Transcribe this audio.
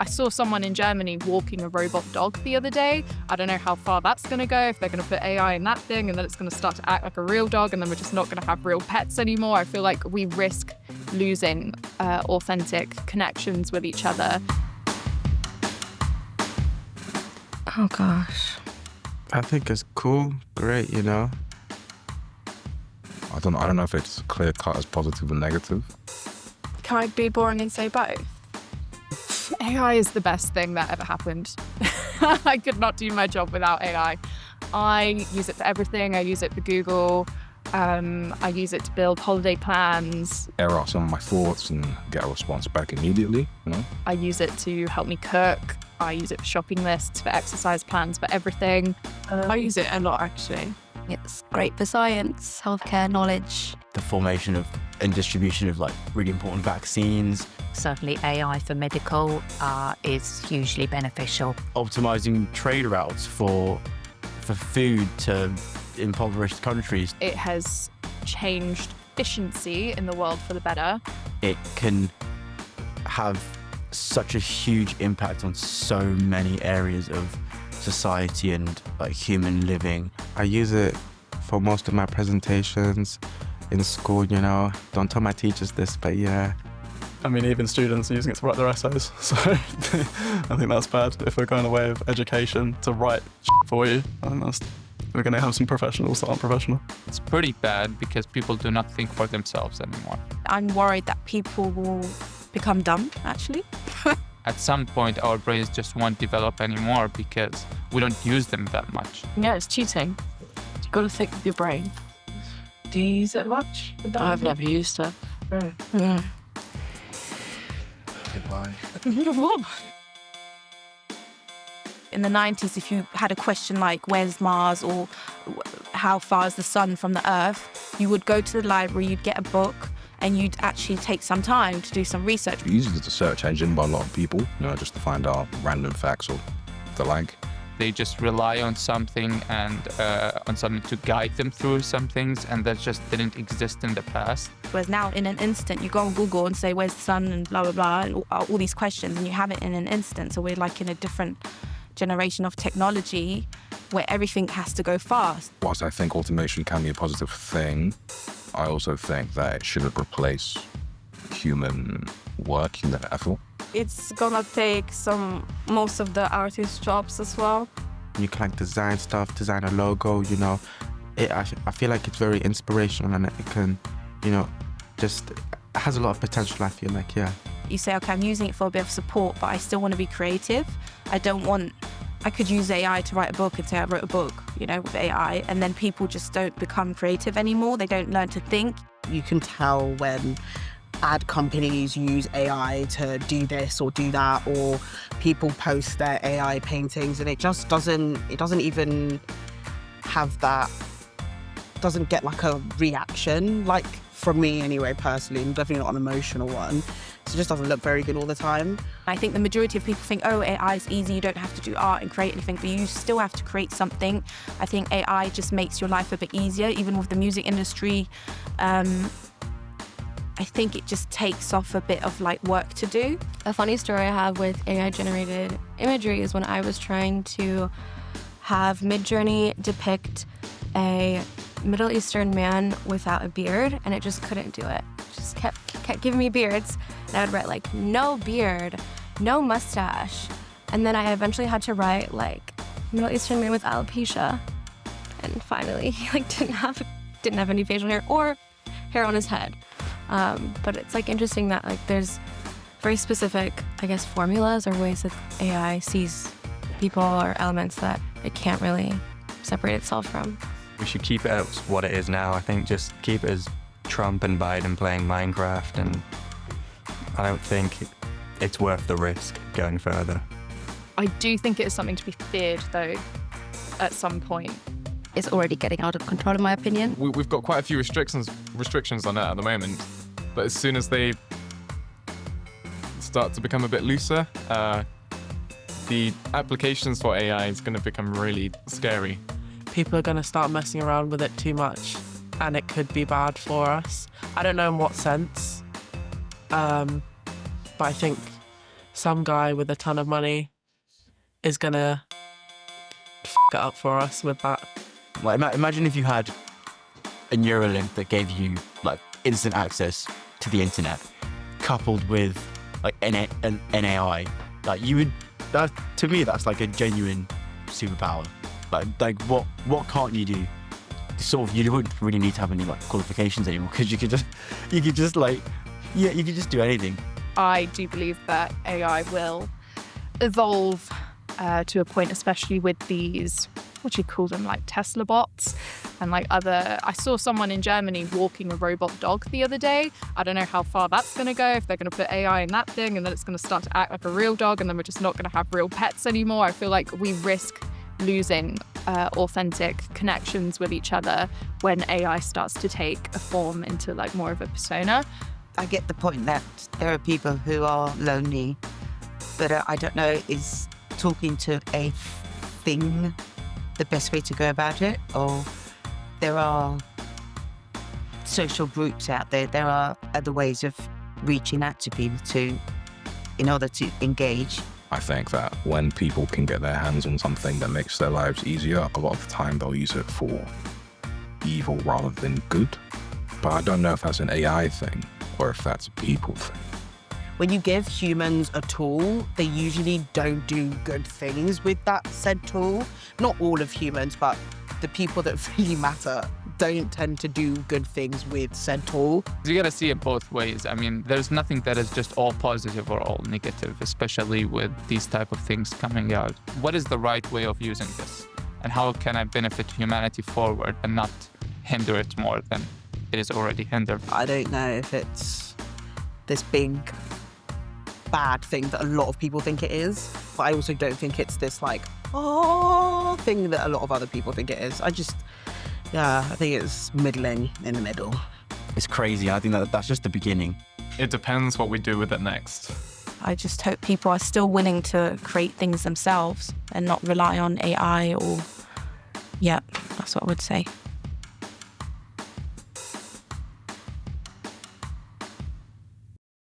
I saw someone in Germany walking a robot dog the other day. I don't know how far that's going to go, if they're going to put AI in that thing and then it's going to start to act like a real dog and then we're just not going to have real pets anymore. I feel like we risk losing authentic connections with each other. Oh, gosh. I think it's cool, great, you know. I don't know if it's clear cut as positive or negative. Can I be boring and say both? AI is the best thing that ever happened. I could not do my job without AI. I use it for everything. I use it for Google. I use it to build holiday plans. Air out some of my thoughts and get a response back immediately, you know? I use it to help me cook. I use it for shopping lists, for exercise plans, for everything. I use it a lot, actually. It's great for science, healthcare, knowledge. The formation of and distribution of like really important vaccines. Certainly AI for medical is hugely beneficial. Optimizing trade routes for food to impoverished countries. It has changed efficiency in the world for the better. It can have such a huge impact on so many areas of society and like human living. I use it for most of my presentations in school, you know. Don't tell my teachers this, but yeah. I mean, even students are using it to write their essays, so I think that's bad. If we're going away with education to write for you, I think we're going to have some professionals that aren't professional. It's pretty bad because people do not think for themselves anymore. I'm worried that people will become dumb, actually. At some point, our brains just won't develop anymore because we don't use them that much. Yeah, it's cheating. You've got to think with your brain. Do you use it much? I've never used it. Goodbye. In the 90s, if you had a question like, where's Mars, or how far is the sun from the Earth, you would go to the library, you'd get a book, and you'd actually take some time to do some research. We use it as a search engine by a lot of people, you know, just to find out random facts or the like. They just rely on something and on something to guide them through some things, and that just didn't exist in the past. Whereas now, in an instant, you go on Google and say, where's the sun, and blah, blah, blah, and all these questions, and you have it in an instant. So we're like in a different generation of technology where everything has to go fast. Whilst I think automation can be a positive thing, I also think that it shouldn't replace human work, human effort. It's gonna take most of the artist jobs as well. You can like design stuff, design a logo, you know. I feel like it's very inspirational and it can, you know, just has a lot of potential, I feel like, yeah. You say, okay, I'm using it for a bit of support, but I still want to be creative. I could use AI to write a book and say I wrote a book, you know, with AI, and then people just don't become creative anymore. They don't learn to think. You can tell when ad companies use AI to do this or do that, or people post their AI paintings and it doesn't even have that, doesn't get like a reaction, like from me anyway, personally, and definitely not an emotional one. So it just doesn't look very good all the time. I think the majority of people think, oh, AI is easy, you don't have to do art and create anything, but you still have to create something. I think AI just makes your life a bit easier, even with the music industry. I think it just takes off a bit of like work to do. A funny story I have with AI-generated imagery is when I was trying to have Midjourney depict a Middle Eastern man without a beard, and it just couldn't do it. It just kept giving me beards, and I would write like, no beard, no mustache. And then I eventually had to write like Middle Eastern man with alopecia. And finally, he like didn't have any facial hair or hair on his head. But it's like interesting that like there's very specific, I guess, formulas or ways that AI sees people or elements that it can't really separate itself from. We should keep it as what it is now. I think just keep it as Trump and Biden playing Minecraft, and I don't think it's worth the risk going further. I do think it is something to be feared, though, at some point. It's already getting out of control, in my opinion. We've got quite a few restrictions on it at the moment, but as soon as they start to become a bit looser, the applications for AI is going to become really scary. People are going to start messing around with it too much, and it could be bad for us. I don't know in what sense, but I think some guy with a ton of money is gonna f it up for us with that. Like, imagine if you had a Neuralink that gave you like instant access to the internet, coupled with like an AI. Like, you would, that, to me, that's like a genuine superpower. Like what can't you do? Sort of, you wouldn't really need to have any like qualifications anymore, because you could just you could just do anything. I do believe that AI will evolve to a point, especially with these, what do you call them, like Tesla bots and like other. I saw someone in Germany walking a robot dog the other day. I don't know how far that's going to go, if they're going to put AI in that thing and then it's going to start to act like a real dog and then we're just not going to have real pets anymore. I feel like we risk losing authentic connections with each other when AI starts to take a form into like more of a persona. I get the point that there are people who are lonely, but I don't know, is talking to a thing the best way to go about it? Or there are social groups out there, there are other ways of reaching out to people in order to engage. I think that when people can get their hands on something that makes their lives easier, a lot of the time they'll use it for evil rather than good. But I don't know if that's an AI thing or if that's a people thing. When you give humans a tool, they usually don't do good things with that said tool. Not all of humans, but the people that really matter don't tend to do good things with said tool. You gotta see it both ways. I mean, there's nothing that is just all positive or all negative, especially with these type of things coming out. What is the right way of using this? And how can I benefit humanity forward and not hinder it more than it is already hindered? I don't know if it's this big bad thing that a lot of people think it is, but I also don't think it's this like, oh, thing that a lot of other people think it is. I think it's middling in the middle. It's crazy. I think that's just the beginning. It depends what we do with it next. I just hope people are still willing to create things themselves and not rely on AI or, yeah, that's what I would say.